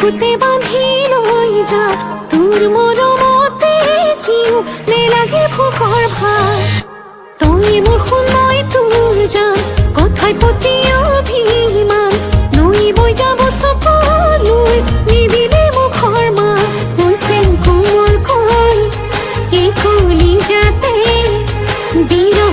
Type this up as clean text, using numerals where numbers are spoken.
বুকুতে বাঁধি লৈ যা তোৰ মৰমতে জিও নেলাগে ভোকৰ ভাত তই মোৰ সোণ মই তোৰ জান কথাই প্ৰতি অভিমান নৈ বৈ যাব চকুলৈ নিদিলে মুখৰ মাত কৈছে কোমল কৈ এই কলি যাতে বিৰহ